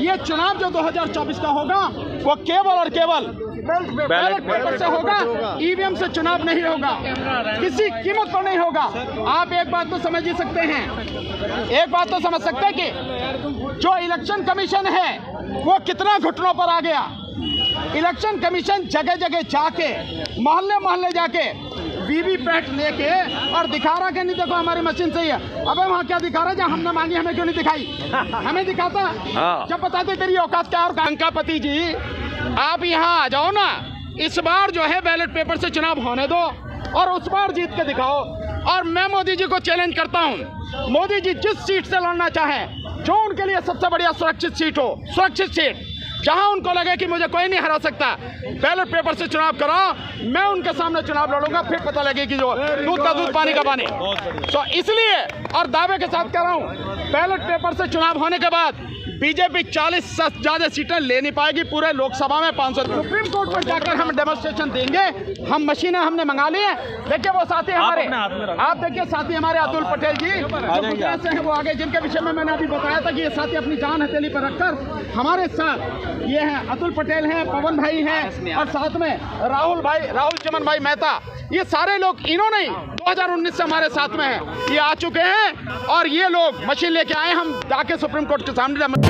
ये चुनाव जो 2024 का होगा वो केवल और केवल बैलेट पेपर से होगा, ईवीएम से चुनाव नहीं होगा, किसी कीमत पर नहीं होगा। आप एक बात तो समझ ही सकते हैं, एक बात तो समझ सकते हैं कि जो इलेक्शन कमीशन है वो कितना घुटनों पर आ गया। इलेक्शन कमीशन जगह जगह जाके, मोहल्ले मोहल्ले जाके वीवीपैट लेके और दिखा रहा कि नहीं देखो हमारी मशीन सही है। अबे वहाँ क्या दिखा रहा है, जहाँ हमने मांगी हमें क्यों नहीं दिखाई? हमें दिखाता जब बताते तेरी औकात क्या। और कंकापति जी आप यहाँ आ जाओ ना, इस बार जो है बैलेट पेपर से चुनाव होने दो और उस बार जीत के दिखाओ। और मैं मोदी जी को चैलेंज करता हूँ, मोदी जी जिस सीट से लड़ना चाहें, जो उनके लिए सबसे बढ़िया सुरक्षित सीट हो, सुरक्षित सीट जहां उनको लगे कि मुझे कोई नहीं हरा सकता, बैलेट पेपर से चुनाव कराओ, मैं उनके सामने चुनाव लड़ूंगा, फिर पता लगे कि जो दूध का दूध पानी का पानी। तो इसलिए और दावे के साथ कह रहा हूं, बैलेट पेपर से चुनाव होने के बाद बीजेपी 40 से ज्यादा सीटें ले नहीं पाएगी पूरे लोकसभा में 500। सुप्रीम कोर्ट पर जाकर हम डेमोन्स्ट्रेशन देंगे। हम मशीनें हमने मंगा ली है। देखिए वो साथी हमारे, आप देखिए साथी हमारे अतुल पटेल जी जो से हैं वो आगे, जिनके विषय में मैंने अभी बताया था कि ये साथी अपनी जान हथेली पर रखकर हमारे साथ ये हैं। अतुल पटेल हैं, पवन भाई हैं और साथ में राहुल चमन भाई मेहता, ये सारे लोग इन्होंने 2019 से हमारे साथ में हैं, ये आ चुके हैं और ये लोग मशीन लेके आए। हम जाके सुप्रीम कोर्ट के सामने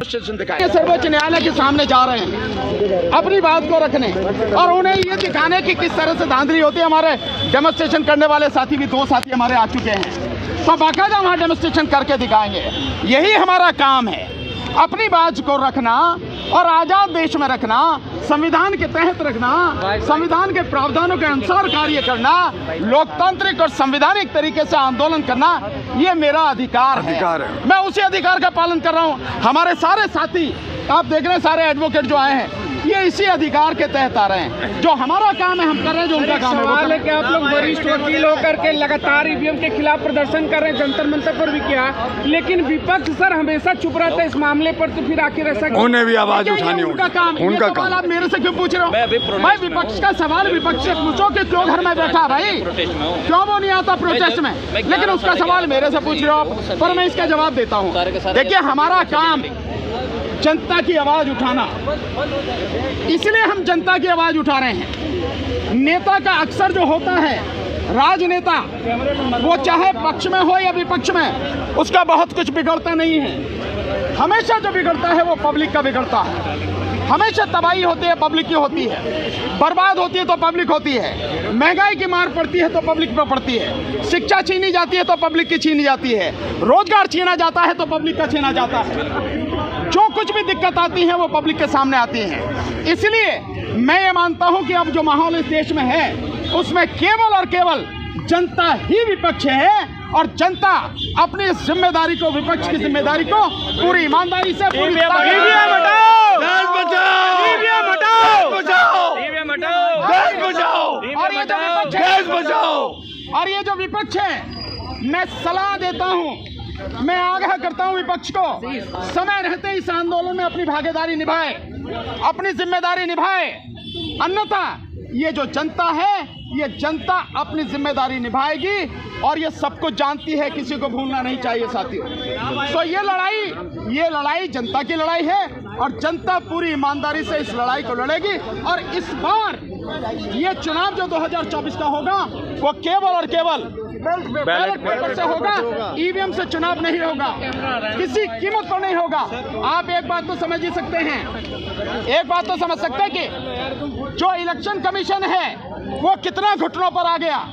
दिखाए, सर्वोच्च न्यायालय के सामने जा रहे हैं अपनी बात को रखने और उन्हें ये दिखाने की किस तरह से धांधली होती है। हमारे डेमोन्स्ट्रेशन करने वाले साथी भी 2 साथी हमारे आ चुके हैं, तो बाकायदा वहाँ डेमोन्स्ट्रेशन करके दिखाएंगे। यही हमारा काम है, अपनी बात को रखना और आजाद देश में रखना, संविधान के तहत रखना, संविधान के प्रावधानों के अनुसार कार्य करना, लोकतांत्रिक और संवैधानिक तरीके से आंदोलन करना, ये मेरा अधिकार है। मैं उसी अधिकार का पालन कर रहा हूँ। हमारे सारे साथी आप देख रहे हैं, सारे एडवोकेट जो आए हैं ये इसी अधिकार के तहत आ रहे हैं। जो हमारा काम है हम कर रहे हैं, जो उनका काम है। सवाल है कि आप लोग वरिष्ठ वकील होकर के लगातार ईवीएम के खिलाफ प्रदर्शन कर रहे हैं, जंतर मंतर पर भी किया, लेकिन विपक्ष सर हमेशा चुप रहता है इस मामले पर, तो फिर आखिर ऐसा उन्हें भी आवाज उठानी होगी। उनका काम, उनका सवाल आप मेरे से क्यों पूछ रहे हो? भाई विपक्ष का सवाल विपक्ष से पूछो कि क्यों घर में बैठा भाई, क्यों वो नहीं आता प्रोटेस्ट में, लेकिन उसका सवाल मेरे से पूछ रहे हो आप, पर मैं इसका जवाब देता हूँ। देखिए हमारा काम जनता की आवाज उठाना, इसलिए हम जनता की आवाज उठा रहे हैं। नेता का अक्सर जो होता है, राजनेता, वो चाहे पक्ष में हो या विपक्ष में, उसका बहुत कुछ बिगड़ता नहीं है। हमेशा जो बिगड़ता है वो पब्लिक का बिगड़ता है। हमेशा तबाही होती है पब्लिक की होती है, बर्बाद होती है तो पब्लिक होती है, महंगाई की मार पड़ती है तो पब्लिक पर पड़ती है, शिक्षा छीनी जाती है तो पब्लिक की छीनी जाती है, रोजगार छीना जाता है तो पब्लिक का छीना जाता है। जो कुछ भी दिक्कत आती है वो पब्लिक के सामने आती है। इसलिए मैं ये मानता हूं कि अब जो माहौल इस देश में है उसमें केवल और केवल जनता ही विपक्ष है और जनता अपनी जिम्मेदारी को, विपक्ष की जिम्मेदारी को पूरी ईमानदारी से और ये जो विपक्ष है, मैं सलाह देता हूं, मैं आगाह करता हूं विपक्ष को, समय रहते इस आंदोलन में अपनी भागीदारी निभाए, अपनी जिम्मेदारी निभाए, अन्यथा ये जो जनता है, ये जनता अपनी जिम्मेदारी निभाएगी और ये सब कुछ जानती है, किसी को भूलना नहीं चाहिए साथियों। तो ये लड़ाई जनता की लड़ाई है और जनता पूरी ईमानदारी से इस लड़ाई को लड़ेगी। और इस बार ये चुनाव जो 2024 का होगा वो केवल और केवल बैलेट पेपर से होगा, ईवीएम से चुनाव नहीं होगा, किसी कीमत पर नहीं होगा। आप एक बात तो समझ ही सकते हैं, एक बात तो समझ सकते हैं कि जो इलेक्शन कमीशन है वो कितना घुटनों पर आ गया।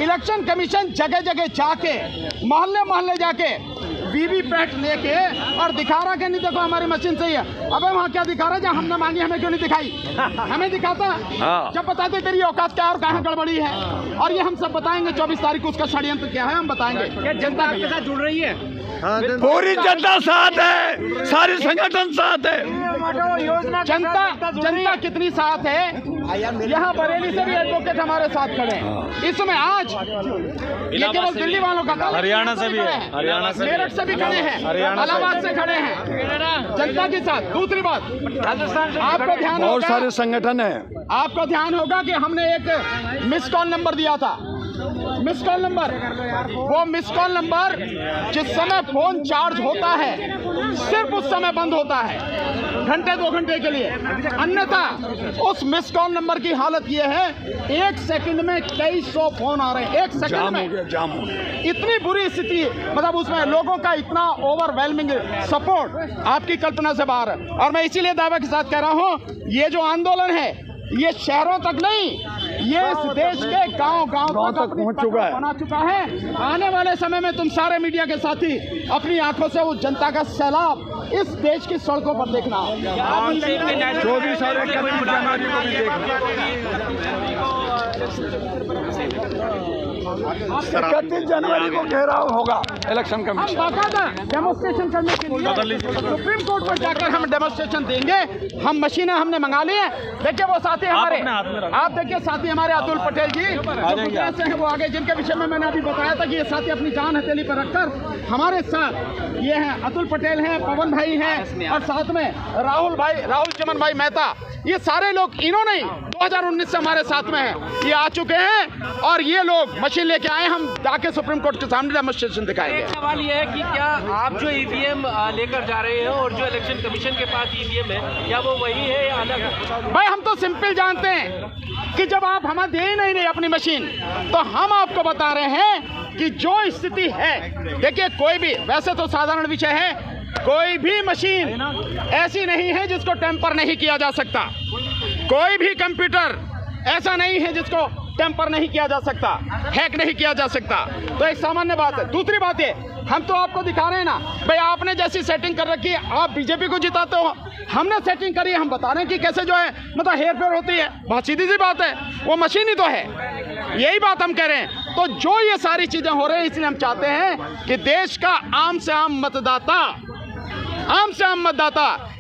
इलेक्शन कमीशन जगह जगह जाके, मोहल्ले मोहल्ले जाके वीवीपैट लेके और दिखा रहा कि नहीं देखो हमारी मशीन सही है। अबे वहाँ क्या दिखा रहा है, जहाँ हमने मांगी हमें क्यों नहीं दिखाई? हमें दिखाता जब बताते तेरी औकात क्या और कहाँ गड़बड़ी है। और ये हम सब बताएंगे 24 तारीख को, उसका षड्यंत्र क्या है हम बताएंगे। जनता आपके साथ जुड़ रही है, पूरी जनता साथ है, सारे संगठन साथ है। जनता कितनी साथ है, यहाँ बरेली से भी एडवोकेट हमारे साथ खड़े हैं। इसमें आज ये केवल दिल्ली वालों का, हरियाणा से भी है, हरियाणा से, मेरठ से भी खड़े हैं, इलाहाबाद से खड़े हैं, जनता के साथ। दूसरी बात, आपको ध्यान होगा, बहुत सारे संगठन है, आपको ध्यान होगा कि हमने एक मिस कॉल नंबर दिया था मिस कॉल नंबर, वो मिस कॉल नंबर जिस समय फोन चार्ज होता है सिर्फ उस समय बंद होता है, घंटे 2 घंटे के लिए। अन्यथा उस मिस कॉल नंबर की हालत ये है 1 सेकंड में कई 100 फोन आ रहे हैं, 1 सेकंड में। जाम हो गया। इतनी बुरी स्थिति, मतलब उसमें लोगों का इतना ओवरवेलमिंग सपोर्ट आपकी कल्पना से बाहर है। और मैं इसीलिए दावे के साथ कह रहा हूं, ये जो आंदोलन है ये शहरों तक नहीं, ये इस देश के गांव तक पहुंच चुका है, बना चुका है। आने वाले समय में तुम सारे मीडिया के साथी अपनी आंखों से उस जनता का सैलाब इस देश की सड़कों पर देखना। 24 साल 31 जनवरी को भी देखना। 31 जनवरी को घेराव होगा इलेक्शन कमीशन। हम बाकायदा डेमोन्स्ट्रेशन करने के लिए सुप्रीम कोर्ट पर जाकर हम डेमोन्स्ट्रेशन देंगे। हम मशीनें हमने मंगा ली है। देखिए वो साथी हमारे, आप देखिए साथी हमारे अतुल पटेल जी जो गुजरात से हैं, वो आगे, जिनके विषय में मैंने अभी बताया था कि ये साथी अपनी जान हथेली पर रखकर हमारे साथ ये हैं। अतुल पटेल हैं, पवन भाई हैं और साथ में राहुल चमन भाई मेहता, ये सारे लोग इन्होंने 2019 से हमारे साथ में हैं। ये आ चुके हैं और ये लोग मशीन लेके आए, हम जाके सुप्रीम कोर्ट के सामने डेमोन्स्ट्रेशन दिखाएंगे। एक सवाल ये है कि क्या आप जो ईवीएम लेकर जा रहे हैं और जो इलेक्शन कमीशन के पास ईवीएम है, क्या वो वही है या अलग है? भाई हम तो सिंपल जानते हैं कि जब आप हमें दे ही नहीं अपनी मशीन, तो हम आपको बता रहे हैं कि जो स्थिति है, देखिए कोई भी, वैसे तो साधारण विषय है, कोई भी मशीन ऐसी नहीं है जिसको टेम्पर नहीं किया जा सकता। कोई भी कंप्यूटर ऐसा नहीं है जिसको टेम्पर नहीं किया जा सकता, हैक नहीं किया जा सकता। तो एक सामान्य बात है। दूसरी बात है, हम तो आपको दिखा रहे हैं ना, भाई आपने जैसी सेटिंग कर रखी है, आप बीजेपी को जिताते हो, हमने सेटिंग करी है, हम बता रहे हैं कि कैसे जो है मतलब हेर फेर होती है। बहुत सीधी सी बात है, वो मशीन ही तो है, यही बात हम कह रहे हैं। तो जो ये सारी चीजें हो रही है, इसलिए हम चाहते हैं कि देश का आम से आम मतदाता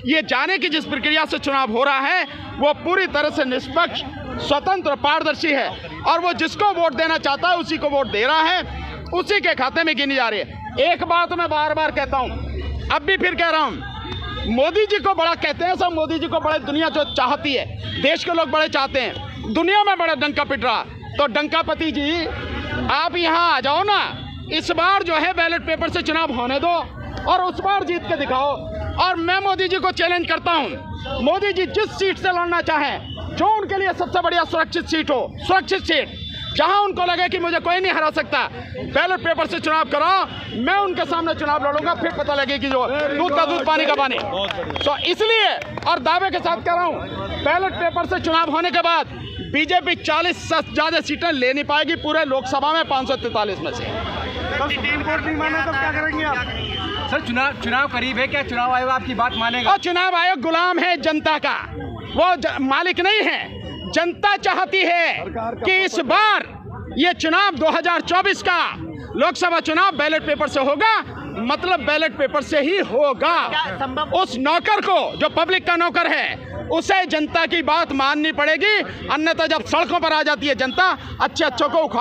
ये जाने की जिस प्रक्रिया से चुनाव हो रहा है वो पूरी तरह से निष्पक्ष, स्वतंत्र और पारदर्शी है, और वो जिसको वोट देना चाहता है उसी को वोट दे रहा है, उसी के खाते में गिनी जा रही है। एक बात मैं बार बार कहता हूं, अब भी फिर कह रहा हूं, मोदी जी को बड़ा कहते हैं सब, मोदी जी को बड़े दुनिया जो चाहती है, देश के लोग बड़े चाहते हैं, दुनिया में बड़ा डंका पिट रहा। तो डंकापति जी आप यहाँ आ जाओ ना, इस बार जो है बैलेट पेपर से चुनाव होने दो और उस बार जीत के दिखाओ। और मैं मोदी जी को चैलेंज करता हूं, मोदी जी जिस सीट से लड़ना चाहें, जो उनके लिए सबसे बढ़िया सुरक्षित सीट हो, सुरक्षित सीट जहां उनको लगे कि मुझे कोई नहीं हरा सकता, बैलेट पेपर से चुनाव कराओ, मैं उनके सामने चुनाव लड़ूंगा, फिर पता लगे कि जो दूध का दूध पानी का पानी। तो इसलिए और दावे के साथ कह रहा हूं, बैलेट पेपर से चुनाव होने के बाद बीजेपी 40 से ज्यादा सीटें ले नहीं पाएगी पूरे लोकसभा में 543 में से। सुप्रीम कोर्ट नहीं माने तो क्या करेंगे आप? सर चुनाव करीब है, क्या चुनाव आयोग आपकी बात मानेगा? और चुनाव आयोग गुलाम है जनता का, वो मालिक नहीं है। जनता चाहती है कि इस बार ये चुनाव 2024 का लोकसभा चुनाव बैलेट पेपर से होगा, मतलब बैलेट पेपर से ही होगा। उस नौकर को, जो पब्लिक का नौकर है, उसे जनता की बात माननी पड़ेगी, अन्यथा जब सड़कों पर आ जाती है जनता, अच्छे अच्छों को उखाड़